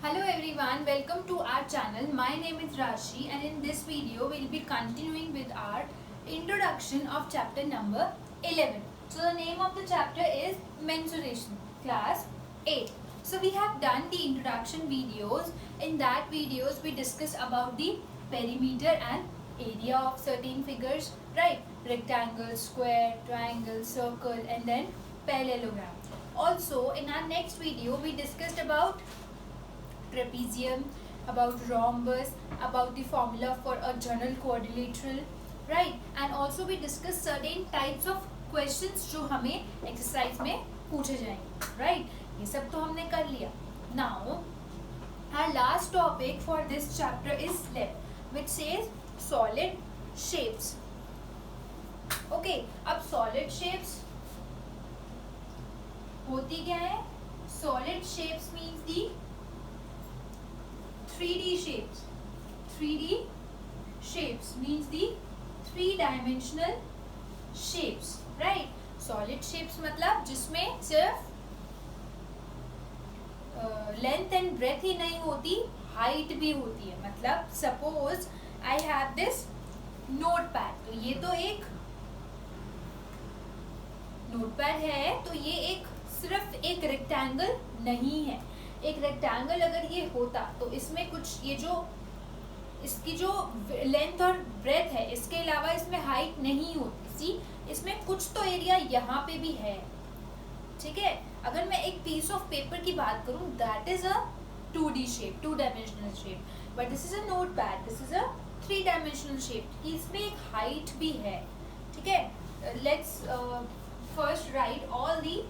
Hello everyone, welcome to our channel. My name is Rashi and in this video we'll be continuing with our introduction of chapter number 11. So the name of the chapter is Mensuration, class 8. So we have done the introduction videos. In that videos we discussed about the perimeter and area of certain figures, right? Rectangle, square, triangle, circle and then parallelogram. Also in our next video we discussed about trapezium, about rhombus, about the formula for a general quadrilateral, right? And also we discuss certain types of questions जो हमें exercise में पूछे जाएंगे, right? ये सब तो हमने कर लिया. Now our last topic for this chapter is left, which says solid shapes. Okay, अब solid shapes होती क्या है? Solid shapes means the 3D shapes. 3D shapes means the three-dimensional shapes, right? Solid shapes मतलब जिसमें सिर्फ length and breadth ही नहीं होती, height भी होती है. मतलब suppose I have this note pad, तो ये तो एक नोट पैड है, तो ये एक सिर्फ एक रेक्टेंगल नहीं है. एक रेक्टेंगल अगर ये होता तो इसमें कुछ ये जो इसकी जो लेंथ और ब्रेथ है, इसके अलावा इसमें हाइट नहीं होती. सी, इसमें कुछ तो एरिया यहाँ पे भी है, ठीक है. अगर मैं एक पीस ऑफ पेपर की बात करूँ, that is a 2D shape, 2 dimensional shape. But this is a notepad, this is a 3 dimensional shape. इसमें एक हाइट भी है, ठीक है. Let's first write all the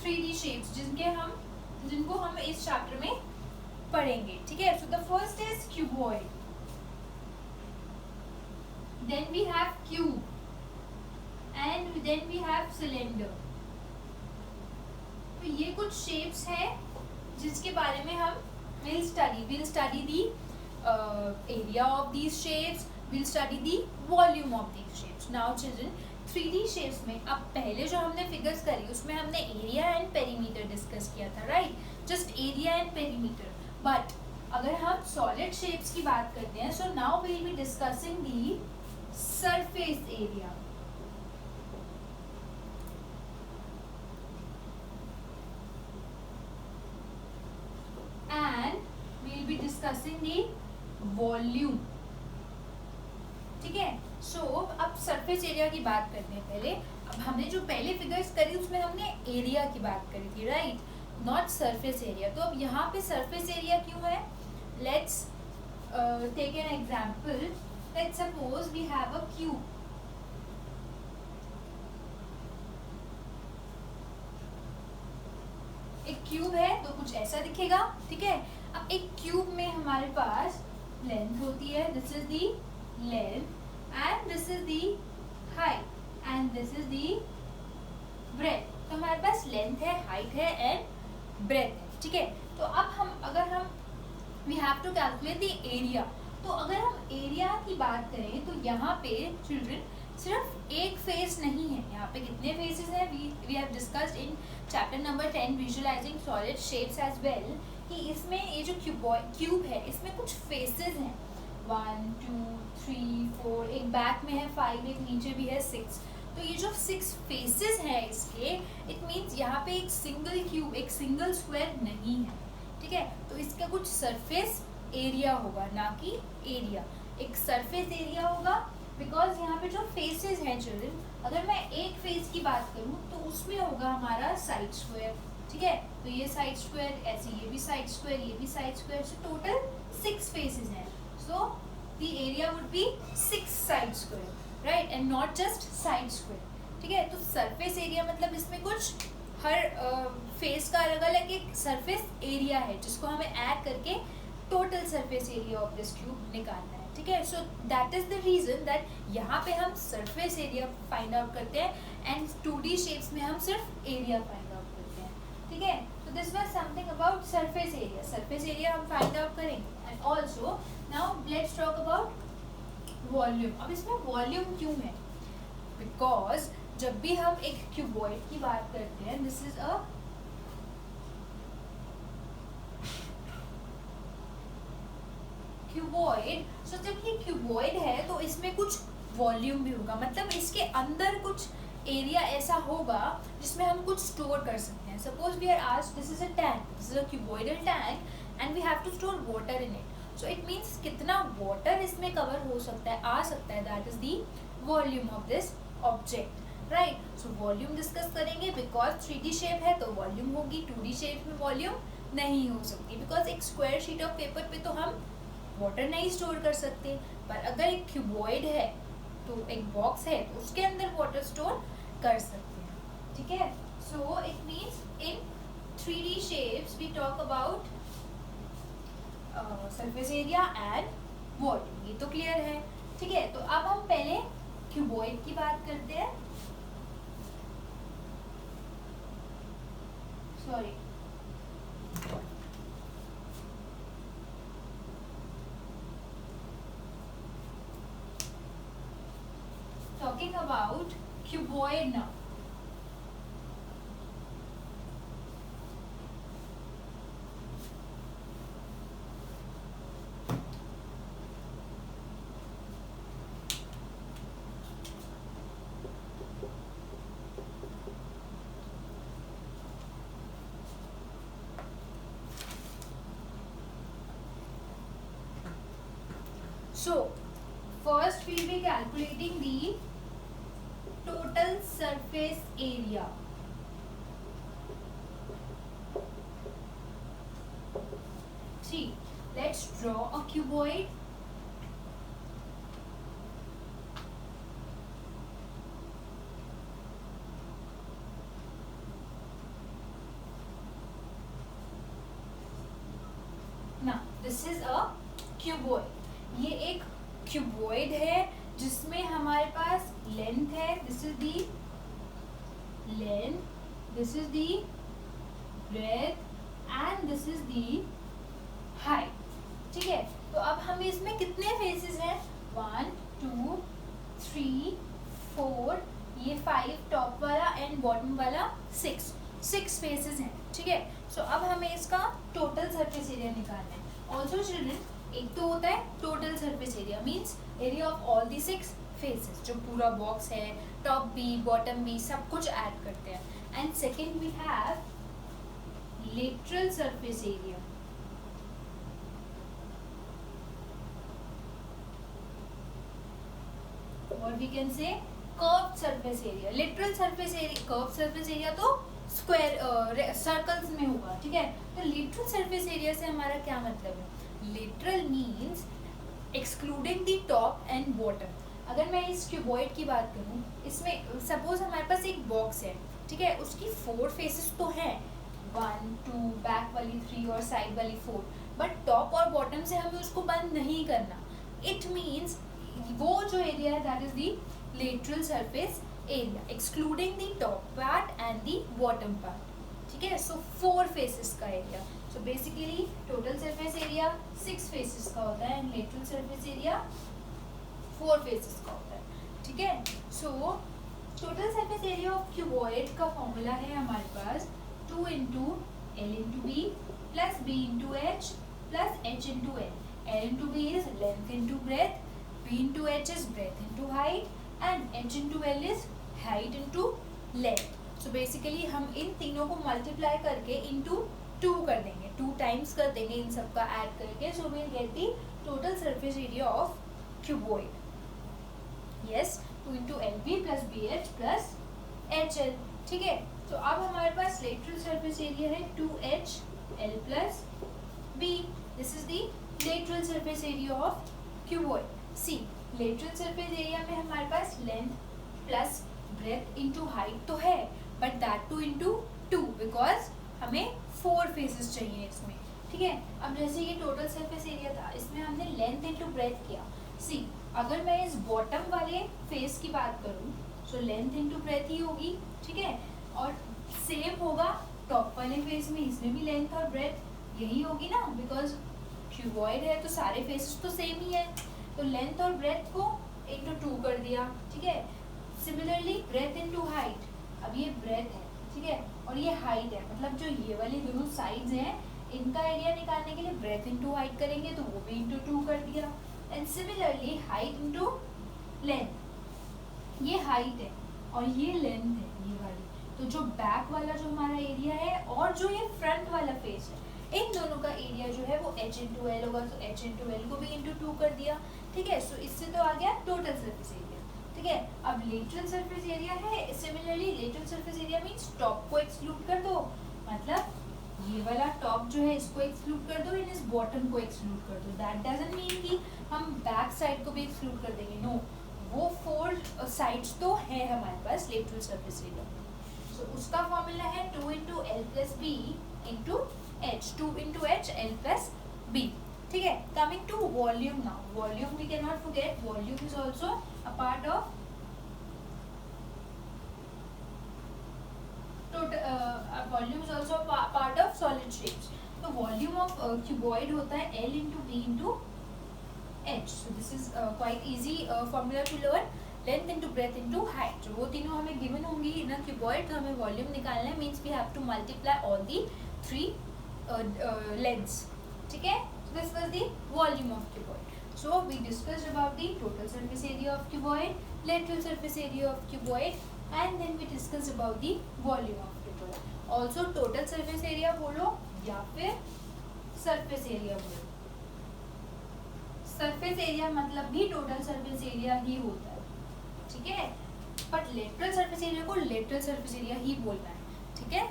3D shapes जिनको हम इस चैप्टर में पढ़ेंगे, ठीक है. So the first is cuboid, then we have cube and then we have cylinder. तो ये कुछ शेप्स हैं जिसके बारे में हम will study the area of these shapes, will study the volume of these shapes. Now children, 3D shapes में अब पहले जो हमने फिगर्स करी उसमें हमने एरिया एंड पेरीमीटर डिस्कस किया था, right? Just area and perimeter. But अगर हम सॉलिड शेप्स की बात करते हैं, so now we will be discussing the surface area. And we will be discussing the volume, ठीक है. सो अब सरफेस एरिया की बात करते हैं पहले. अब हमने जो पहले फिगर्स करी उसमें हमने एरिया की बात करी थी, राइट? Not surface area. तो अब यहाँ पे सरफेस एरिया क्यों है? Let's take an example. Let's suppose we have a cube. एक क्यूब है तो कुछ ऐसा दिखेगा, ठीक है. अब एक क्यूब में हमारे पास लेंथ होती है, this is the length, and this is the height and this is the breadth. तो हमारे पास लेंथ है, हाइट है एंड ब्रेथ है, ठीक है. तो अब अगर हम we have to calculate the area. तो अगर हम एरिया की बात करें तो यहाँ पे चिल्ड्रन सिर्फ एक फेस नहीं है. यहाँ पे कितने फेसेस हैं? we have discussed in chapter number 10 visualizing solid shapes as well, कि इसमें ये जो क्यूब है इसमें कुछ फेसेस हैं. 1 2 3 4, एक बैक में है 5, एक नीचे भी है 6. तो ये जो 6 फेसेस हैं इसके, इट मीन्स यहाँ पे एक सिंगल क्यूब, एक सिंगल स्क्वायर नहीं है, ठीक है. तो इसका कुछ सरफेस एरिया होगा, ना कि एरिया. एक सरफेस एरिया होगा बिकॉज यहाँ पे जो फेसेस हैं चिल्ड्रन, अगर मैं एक फेस की बात करूँ तो उसमें होगा हमारा साइड स्क्वायर, ठीक है. तो ये साइड स्क्वायर, ऐसे ये भी साइड स्क्वायर, ये भी साइड स्क्वायर, से टोटल 6 फेसेस हैं. So the area would be 6 side square, right? And not just side square, ठीक है. तो सरफेस एरिया मतलब इसमें कुछ हर फेस का अलग अलग एक सरफेस एरिया है जिसको हमें ऐड करके total surface area of this cube निकालना है, ठीक है. So that is the reason that यहाँ पे हम सरफेस एरिया फाइंड आउट करते हैं एंड 2D शेप्स में हम सिर्फ एरिया फाइंड आउट करते हैं, ठीक है. तो this was something about surface area. Surface area हम फाइंड आउट करेंगे. And also now let's talk about volume. अब इसमें वॉल्यूम क्यों है? बिकॉज जब भी हम एक क्यूबॉइड की बात करते हैं, दिस इज अ क्यूबॉइड, सो जब ये क्यूबॉइड है तो इसमें कुछ वॉल्यूम भी होगा, मतलब इसके अंदर कुछ एरिया ऐसा होगा जिसमें हम कुछ स्टोर कर सकते हैं. Suppose we are asked this is a tank, this is a cuboidal tank and we have to store water in it. So it means कितना वाटर इसमें कवर हो सकता है, आ सकता है, that is the volume of this object. Right, so volume discuss करेंगे because 3D shape है तो वॉल्यूम होगी, 2D शेप में वॉल्यूम नहीं हो सकती बिकॉज एक स्क्वायर शीट ऑफ पेपर पे तो हम वाटर नहीं स्टोर कर सकते, पर अगर एक क्यूबॉइड है तो एक बॉक्स है तो उसके अंदर वाटर स्टोर कर सकते हैं. ठीक है, so it means in 3D shapes we talk about surface area and volume. ये तो क्लियर है. ठीक है, तो अब हम पहले क्यूबॉइड की बात करते हैं. Sorry, talking about cuboid now. So first we will be calculating the total surface area. See, let's draw a cuboid. Now this is a cuboid. ये एक क्यूबॉइड है जिसमें हमारे पास लेंथ है, this is the length, this is the breadth and this is the height. ठीक है, तो अब हम इसमें कितने फेसेस हैं, 1 2 3 4, ये 5 टॉप वाला एंड बॉटम वाला 6 फेसेस हैं. ठीक है, सो अब हमें इसका टोटल सरफेस एरिया निकालना है. ऑल्सो चिल्ड्रन, एक तो होता है total surface area means area of all the 6 faces, जो पूरा बॉक्स है, टॉप बी बॉटम बी सब कुछ ऐड करते हैं. And second we have lateral surface area. और we can say curved surface area. Lateral surface area, curved surface area तो square circles में होगा. ठीक है, तो लेटरल सरफेस एरिया से हमारा क्या मतलब है, lateral means excluding the top and bottom. अगर मैं इस क्यूबॉइड की बात करूँ, इसमें सपोज हमारे पास एक बॉक्स है. ठीक है, उसकी 4 फेसेस तो हैं, 1 2, बैक वाली 3 और साइड वाली 4, बट टॉप और बॉटम से हमें उसको बंद नहीं करना. इट मीन्स वो जो एरिया है that is the lateral surface area excluding the top part and the bottom part. ठीक है, सो 4 फेसेस का एरिया. So basically total surface area 6 faces का होता है and lateral surface area 4 faces का होता है. ठीक है, so total surface area of cuboid का फॉर्मूला है हमारे पास 2 into L into B plus B into H plus H into L. L into B is length into breadth, B into H is breadth into height and H into L is height into length. So basically हम इन तीनों को multiply करके into 2 कर देंगे, 2 times कर देंगे इन सब का ऐड करके. So we will get the total surface area of cuboid. Yes, 2 into L B plus B H plus H L. ठीक है, तो अब हमारे पास लेटरल सरफेस एरिया है 2h L plus B. This is the lateral surface area of cuboid. See, lateral surface area में हमारे पास length plus breadth into height तो है, but that two into 2 because हमें 4 फेसेस चाहिए इसमें. ठीक है, अब जैसे ये टोटल सरफेस एरिया था, इसमें हमने लेंथ इंटू ब्रेथ किया. सी, अगर मैं इस बॉटम वाले फेस की बात करूँ तो लेंथ इंटू ब्रेथ ही होगी. ठीक है, और सेम होगा टॉप वाले फेस में, इसमें भी लेंथ और ब्रेथ यही होगी ना, बिकॉज क्यूबॉइड है तो सारे फेसेस तो सेम ही है. तो लेंथ और ब्रेथ को इंटू 2 कर दिया. ठीक है, सिमिलरली ब्रेथ इंटू हाइट, अब ये ब्रेथ है. ठीक है, और ये हाइट है, मतलब जो ये वाली दोनों साइड्स हैं इनका एरिया निकालने के लिए ब्रेथ इंटू हाइट करेंगे तो वो भी इंटू 2 कर दिया। And similarly height into length, ये हाइट है और ये लेंथ है ये वाली, तो जो बैक वाला जो हमारा एरिया है और जो ये फ्रंट वाला फेस है, इन दोनों का एरिया जो है वो h इंटू एल होगा, तो h इंटू एल को भी इंटू 2 कर दिया। ठीक है, सो इससे तो आ गया टोटल सरफेस एरिया। ठीक है, अब लेटरल सरफेस एरिया है, similarly lateral surface area means top को एक्सक्लूड कर दो, मतलब ये वाला टॉप जो है इसको एक्सक्लूड कर दो, इन इस बॉटम को एक्सक्लूड कर दो। दैट डजंट मीन कि हम बैक साइड को भी एक्सक्लूड कर देंगे, नो, वो 4 साइड्स तो है हमारे पास लेटरल सरफेस एरिया। सो उसका फॉर्मूला है 2 into L plus B into H, 2 into H L plus B. ठीक है, coming to volume now, volume we can not forget, volume is also a part of volume is also part of solid shapes. तो volume of cuboid होता है L into B into h, so this is quite easy formula to learn, length into breadth into height, जो वो तीनों हमें given होंगी इन अ cuboid, तो हमें volume निकालना है, means we have to multiply all the 3 lengths। ठीक है, so this was the volume of cuboid। So we discussed about the total surface area of cuboid, lateral surface area of cuboid, and then we discussed about the volume of cuboid। Also total surface area बोलो या फिर surface area बोलो, surface area मतलब भी total surface area ही होता है। ठीक है, बट लेटरल सरफेस एरिया को लेटरल सरफेस एरिया ही बोलना है। ठीक है,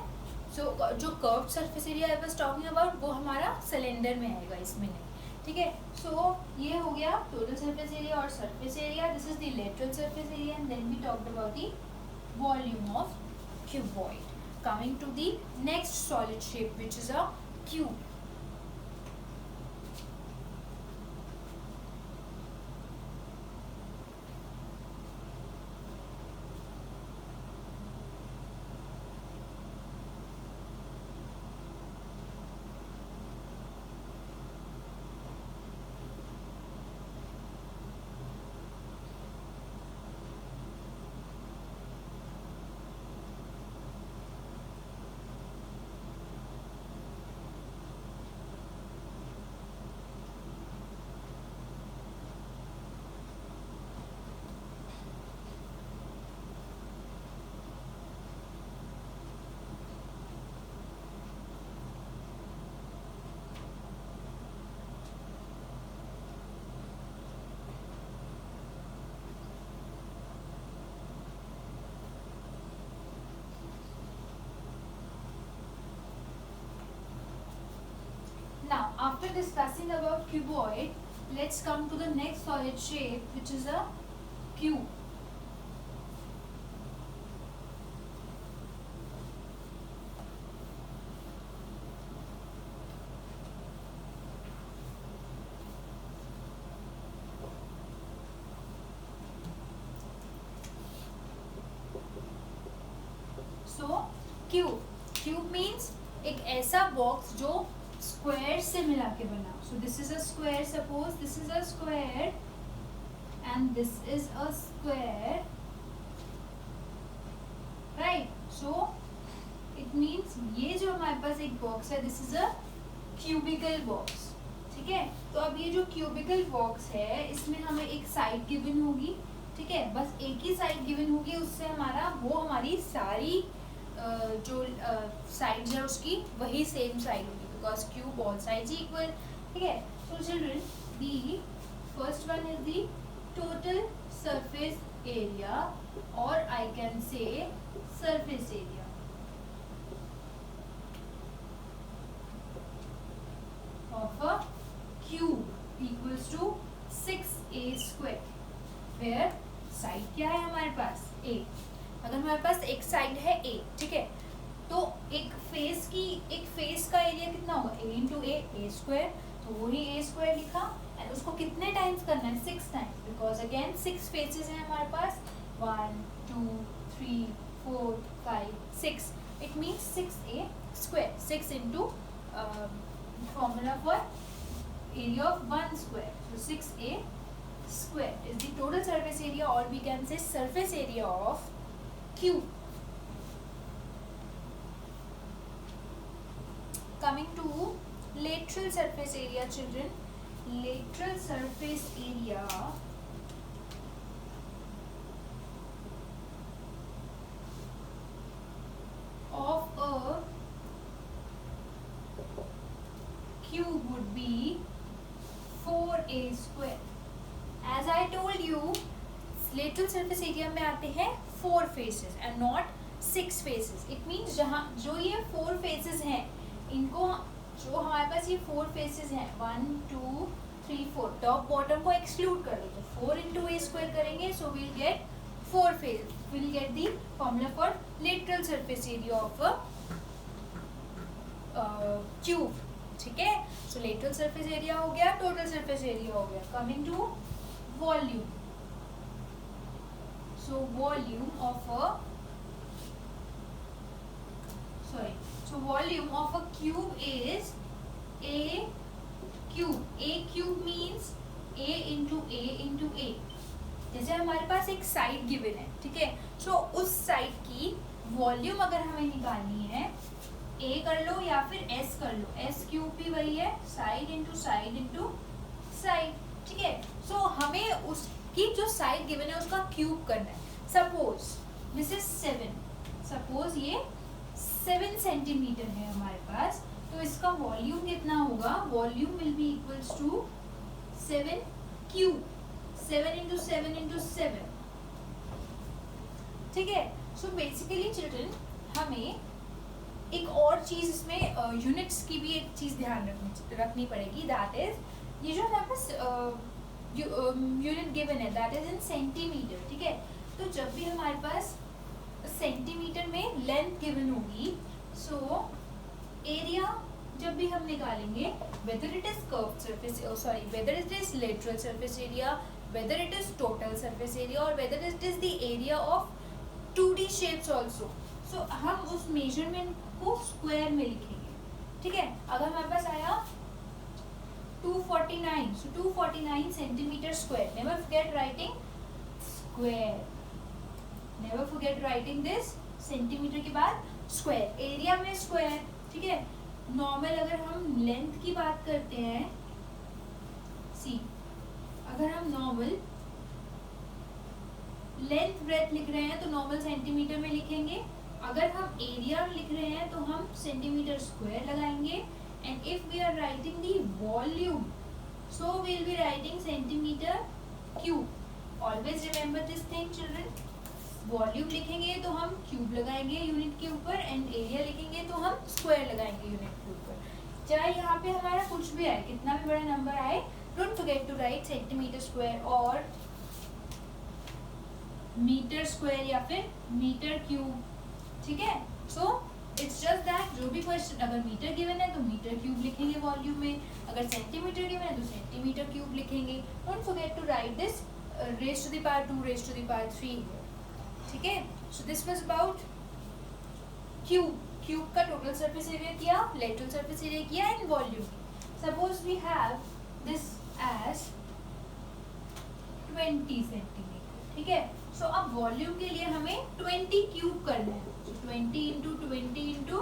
सो जो curved surface area I was talking about वो हमारा सिलेंडर में आएगा, इसमें नहीं। ठीक है, सो ये हो गया टोटल सरफेस एरिया और surface area, this is the lateral surface area, and then we talked about the volume of cuboid. Coming to the next solid shape which is a cube. Now, after discussing about cuboid, let's come to the next solid shape, which is a cube. So, cube means एक ऐसा box जो square से मिला के बना। So this is a square, suppose this is a square and this is a square, right. So it means ये जो हमारे पास एक बॉक्स है, this is a cubical box. ठीक है, तो अब ये जो क्यूबिकल बॉक्स है इसमें हमें एक साइड गिवन होगी। ठीक है, बस एक ही साइड गिवन होगी, उससे हमारी सारी जो साइड्स है उसकी वही सेम साइड होगी, because cube all sides equal. ठीक है, so children the first one is the total surface area, और I can say surface area of a cube equals to 6a square, where side क्या है हमारे पास a। अगर हमारे पास एक साइड है a, ठीक है, तो एक फेस का एरिया कितना होगा, a इंटू ए स्क्वायर, तो वही a स्क्वायर लिखा, एंड उसको कितने टाइम्स करना है, 6 टाइम्स, बिकॉज अगेन 6 फेसेस हैं हमारे पास, 1 2 3 4 5 6, it means 6a square, 6 into formula for area of 1 square, so 6a square is the total surface area, or we can say surface area of cube. Coming to lateral surface area, children. Lateral surface area of a cube would be 4a square. As I told you, lateral surface area में आते हैं 4 faces and not 6 faces. It means जहाँ जो ये 4 faces हैं, इनको जो हमारे पास ये 4 faces हैं 1 2 3 4 टॉप बॉटम को एक्सक्लूड कर दो, 4 into a square करेंगे, so we'll get 4 faces. We'll get the formula for lateral surface area of a cube. ठीक है, so lateral surface area हो गया, total surface area हो गया. Coming to volume. So volume of a cube is a cube. A cube means a into a into a. जैसे हमारे पास एक side given है, ठीक है, सो उस साइड की वॉल्यूम अगर हमें निकालनी है, a कर लो या फिर s कर लो, s क्यूब भी वही है, साइड इंटू साइड, ठीक है. सो हमें उसकी जो साइड गिवन है उसका क्यूब करना है. सपोज दिस इज 7, सपोज ये 7 सेंटीमीटर है हमारे पास, तो इसका वॉल्यूम कितना होगा? Volume will be equals to 7 cube, 7 into 7 into 7. ठीक है. सो बेसिकली चिल्ड्रन हमें एक और चीज इसमें यूनिट्स की भी एक चीज ध्यान रखनी पड़ेगी. दैट इज ये जो हमारे पास यूनिट गिवन है दैट इज इन सेंटीमीटर. ठीक है, तो जब भी हमारे पास सेंटीमीटर में लेंथ गिवन होगी, सो एरिया जब भी हम निकालेंगे, whether it is curved surface, whether it is lateral surface area, whether it is total surface area or whether it is the area of 2D shapes also, so हम उस measurement को square में लिखेंगे. ठीक है, अगर हमारे पास आया 249, so 249 centimeter square. Never forget writing square. Never forget writing this centimeter के बाद square. area में square. ठीक है, normal अगर हम length की बात करते हैं, see अगर हम नॉर्मल लेंथ ब्रेथ लिख रहे हैं तो नॉर्मल सेंटीमीटर में लिखेंगे. अगर हम एरिया लिख रहे हैं तो हम सेंटीमीटर स्क्वायर लगाएंगे. And if we are writing the volume, so we will be writing centimetre cube. Always remember this thing children. Volume लिखेंगे तो हम क्यूब लगाएंगे यूनिट के ऊपर, एंड एरिया लिखेंगे तो हम स्क्वायर लगाएंगे यूनिट के ऊपर. चाहे यहाँ पे हमारा कुछ भी आए, कितना भी बड़ा नंबर आए, don't forget to write centimeter square और मीटर स्क्वायर या फिर मीटर क्यूब. ठीक है, सो इट्स जस्ट दैट जो भी क्वेश्चन अगर मीटर गिवन है तो मीटर क्यूब लिखेंगे वॉल्यूम में, अगर सेंटीमीटर गिवन है तो सेंटीमीटर क्यूब लिखेंगे. Don't forget to write this raise to the power 2, raise to the power 3. ठीक है, so this was about cube. Cube का टोटल सरफेस एरिया किया, लेटरल सरफेस एरिया किया and volume. Suppose we have this as 20 सेंटीमीटर. ठीक है, सो अब volume के लिए हमें 20 क्यूब करना है. so 20 into 20 into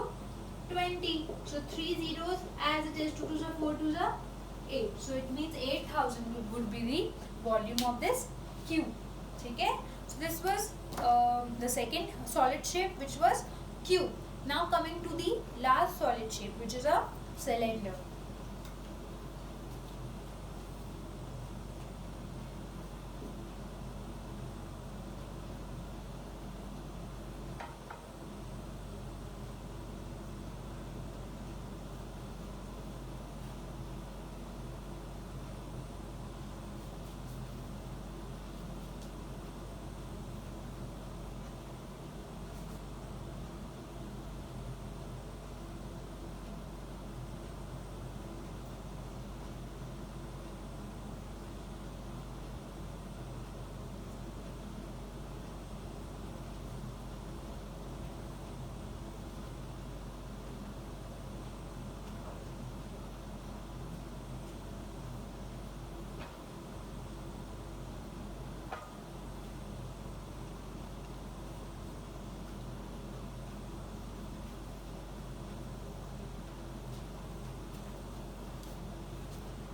20, so 3 zeros as it is, 2 2s are 4 2s are 8, so it means 8000 would be the volume of this cube. ठीक है, so this was the second solid shape which was cube. Now coming to the last solid shape which is a cylinder.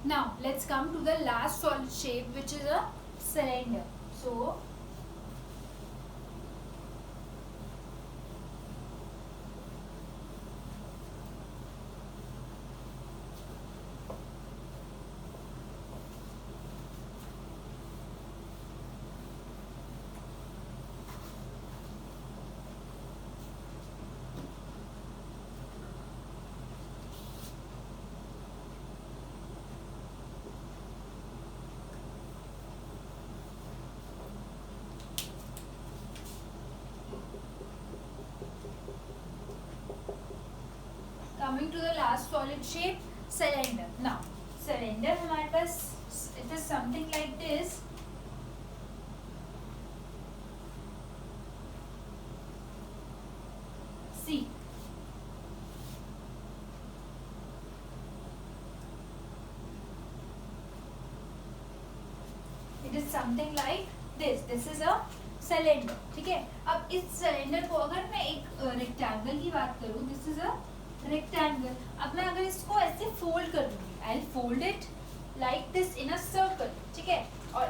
Now let's come to the last solid shape, which is a cylinder. So coming to the last solid shape, cylinder. Now cylinder हमारे पास it is something like this. See, it is something like this. This is a cylinder. ठीक है, अब इस cylinder को अगर मैं एक rectangle की बात करूं, दिस इज अ रेक्टेंगल. अब मैं अगर इसको ऐसे फोल्ड कर दूंगी, I will fold it like this in a circle. ठीक है, और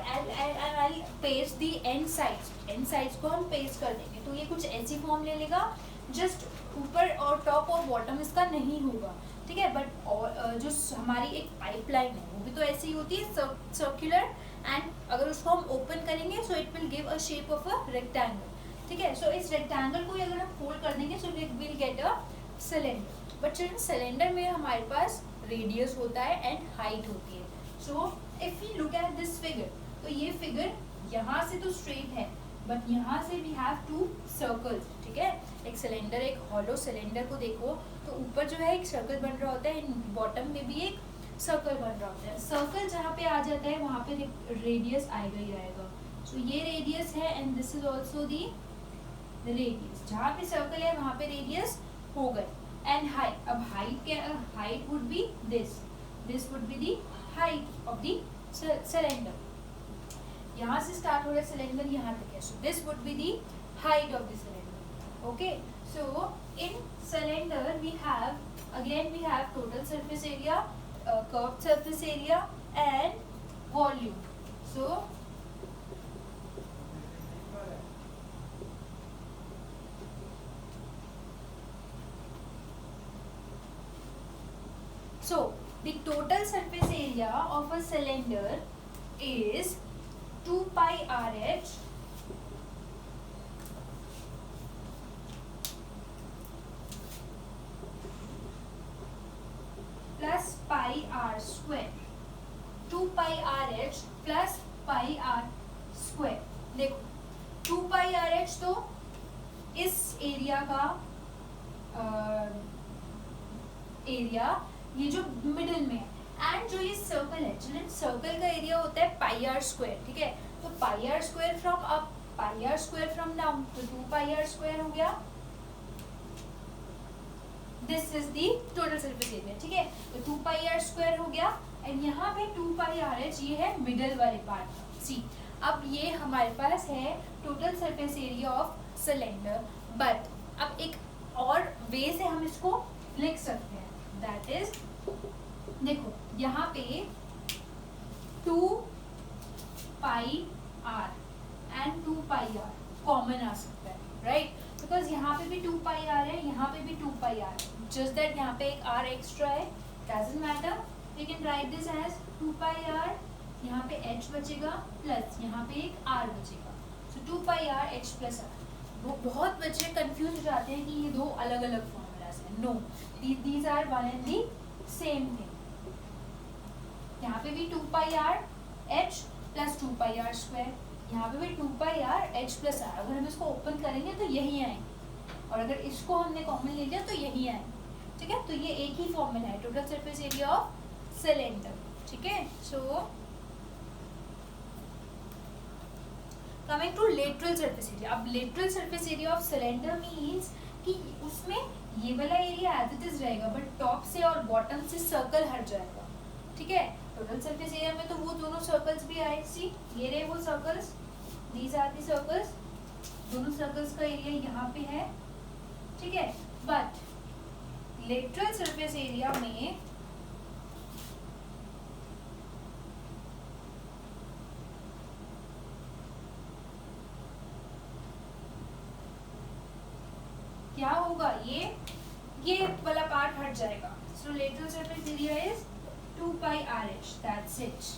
I paste the end sides. End sides को हम पेस्ट कर देंगे तो ये कुछ ऐसी फॉर्म ले लेगा. जस्ट ऊपर और टॉप और बॉटम इसका नहीं होगा. ठीक है, बट और जो हमारी एक पाइपलाइन है वो भी तो ऐसी ही होती है, सर्कुलर. एंड अगर उसको हम ओपन करेंगे so it will give a shape of a rectangle. ठीक है, सो इस रेक्टेंगल को अगर हम फोल्ड कर देंगे so we will get a cylinder. But cylinder में हमारे पास रेडियस होता है एंड हाइट होती है. So if you look at this figure, तो ये फिगर यहाँ से तो स्ट्रेट है बट यहाँ से वी हैव टू सर्कल्स. ठीक है, एक सिलेंडर, एक हॉलो सिलेंडर को देखो तो ऊपर जो है एक सर्कल बन रहा होता है, बॉटम में भी एक सर्कल बन रहा होता है. सर्कल जहाँ पे आ जाता है वहाँ पे रेडियस आएगा ही आएगा. सो ये रेडियस है and this is also the radius. जहाँ पे सर्कल है वहाँ पे रेडियस हो गए. एंड हाइट, अब हाइट क्या, height would be this would be the height of the cylinder. यहाँ से स्टार्ट हो रहा है सिलेंडर, यहाँ तक है. So this would be the height of the cylinder. Okay, so in cylinder we have total surface area, curved surface area and volume. So the total surface area of a cylinder is 2 pi RH plus pi r square. 2 pi RH plus pi r square. देखो 2 pi RH तो इस area का area, ये जो middle में है. And जो ये सर्कल है, चलिए सर्कल का एरिया होता है पाई आर स्क्वायर. ठीक है, तो pi r square from up, pi r square from down, तो 2 पाई आर स्क्वायर हो गया. This is the total surface area. ठीक है, तो 2 पाई आर स्क्वायर हो गया. एंड यहाँ पे 2 पाई आर एच, ये है मिडल वाले पार्ट. सी, अब ये हमारे पास है total surface area of cylinder. But अब एक और वे से हम इसको लिख सकते हैं. दैट इज, देखो यहाँ पे 2 pi r and 2 pi r common आ सकता है, राइट? बिकॉज यहाँ पे भी 2 पाई आर है, यहाँ पे भी 2 पाई आर है. जस्ट दैट यहाँ पे एक आर एक्स्ट्रा है, doesn't matter. We can write this as 2 pi R, यहाँ पे एच बचेगा प्लस यहाँ पे एक आर बचेगा. सो 2 pi r h plus are. वो बहुत बच्चे कंफ्यूज हो जाते हैं कि ये दो अलग अलग फॉर्मूलाज हैं. No, these are one and the same thing. यहाँ पे भी 2 pi r h plus 2 pi r square, यहाँ पे भी 2 pi r h plus r. अगर हम इसको ओपन करेंगे तो यही आएंगे, और अगर इसको हमने कॉमन ले लिया तो यही आएंगे. ठीक है, तो ये एक ही फॉर्मूला है, total surface area of cylinder. ठीक है, so coming to lateral surface area. अब lateral surface area of cylinder means कि उसमें ये वाला एरिया एज इट इज रहेगा बट टॉप से और बॉटम से सर्कल हट जाएगा. ठीक है, टोटल सरफेस एरिया में तो वो दोनों सर्कल्स भी आए. सी, ये रहे वो circles, these are the circles. दोनों सर्कल्स का एरिया यहाँ पे है. ठीक है, बट लेटरल सरफेस एरिया में होगा, ये वाला पार्ट हट जाएगा. So lateral surface area is 2 pi RH. That's it.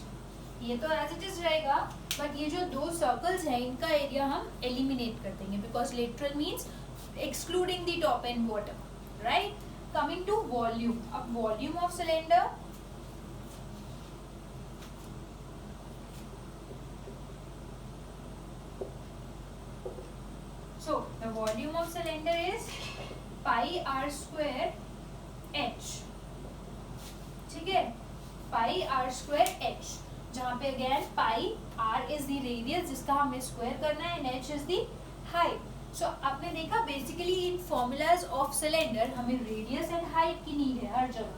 ये तो एज इट इज रहेगा, बट ये जो दो सर्कल्स हैं इनका एरिया हम एलिमिनेट कर देंगे because lateral means excluding the top and bottom, right. Coming to volume. अब volume of cylinder, so the volume of cylinder is pi r square h. ठीक है, pi r square h, जहाँ पे again pi r is the radius जिसका हमें square करना है and h is the height. So आपने देखा basically in formulas of cylinder हमें रेडियस एंड हाइट की नीड है हर जगह.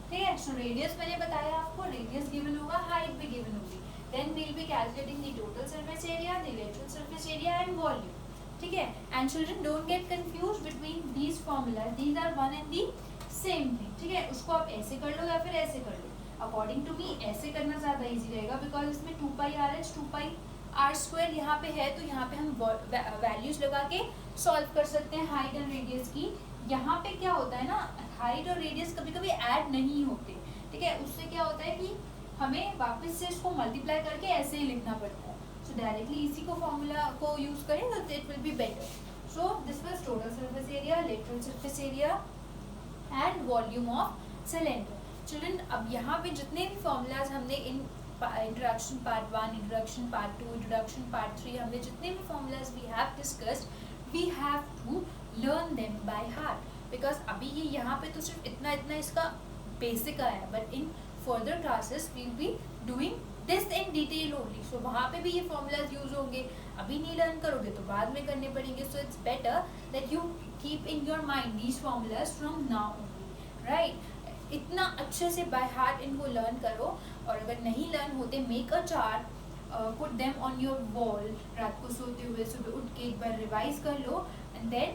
ठीक है, सो रेडियस मैंने बताया आपको, रेडियस गिवन होगा, हाइट भी गिवन होगी. Then we will be calculating the total surface area, the lateral surface area and volume. ठीक है, and children don't get confuse between these formula, these are one and the same thing. ठीक है, उसको आप ऐसे कर लो या फिर ऐसे कर लो. अकॉर्डिंग टू मी ऐसे करना ज़्यादा इजी रहेगा बिकॉज इसमें 2 pi RH 2 pi r square यहाँ पे है, तो यहाँ पे हम वैल्यूज लगा के सॉल्व कर सकते हैं हाइट एंड रेडियस की. यहाँ पे क्या होता है ना, हाइट और रेडियस कभी कभी ऐड नहीं होते. ठीक है, उससे क्या होता है कि हमें वापस से इसको मल्टीप्लाई करके ऐसे ही लिखना पड़ता है. सो डायरेक्टली इसी को फॉर्मूला को यूज करें तो it will be better. So this was total surface area, lateral surface area and volume of cylinder. Children अब यहाँ पे जितने भी फॉर्मूलाज हमने इन introduction part 1, introduction part 2, introduction part 3, हमने जितने भी formulas we have discussed, we have to learn them by heart because अभी ये यहाँ पे तो सिर्फ इतना इतना इसका बेसिक आया है, but in further classes we will be doing this in detail only. So वहाँ पे भी ये फॉर्मूलाज यूज होंगे. अभी नहीं लर्न करोगे तो बाद में करने पड़ेंगे. So it's better that you keep in your mind these formulas from now only, right. इतना अच्छे से बाय हार्ट इनको लर्न करो, और अगर नहीं लर्न होते make a chart, put them on your wall. रात को सोते हुए सुबह उठ के एक बार रिवाइज कर लो and then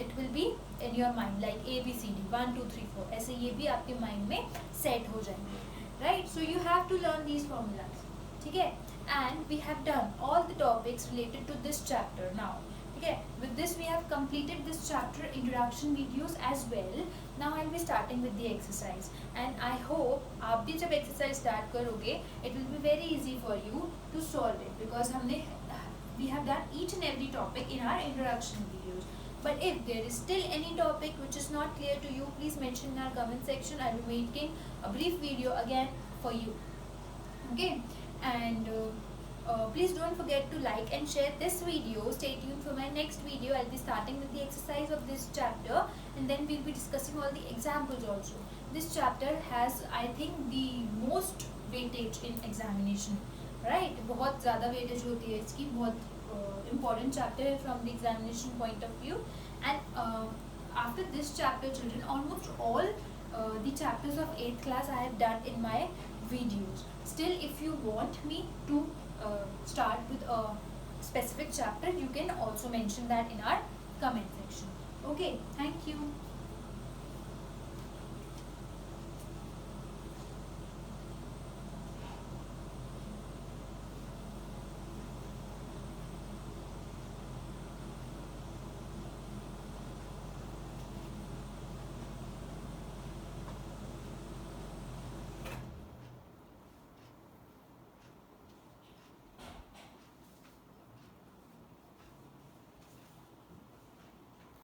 it will be in your mind like ABCD 1 2 3 4. ऐसे ये भी आपके माइंड में सेट हो जाएंगे, right. So you have to learn these formulas. ठीक है, and we have done all the topics related to this chapter now. ठीक है, with this we have completed this chapter introduction videos as well. Now I'll be starting with the exercise and I hope आप भी जब exercise start करोगे it will be very easy for you to solve it because हमने we have done each and every topic in our introduction videos. But if there is still any topic which is not clear to you, please mention in our comment section. I will be making a brief video again for you. Okay, and please don't forget to like and share this video. Stay tuned for my next video. I'll be starting with the exercise of this chapter and then we'll be discussing all the examples also. This chapter has I think the most weightage in examination, right. बहुत ज़्यादा weightage होती है इसकी, बहुत important chapter है from the examination point of view. And after this chapter children, almost all the chapters of 8th class I have done in my videos. Still if you want me to start with a specific chapter, you can also mention that in our comment section. Okay, thank you.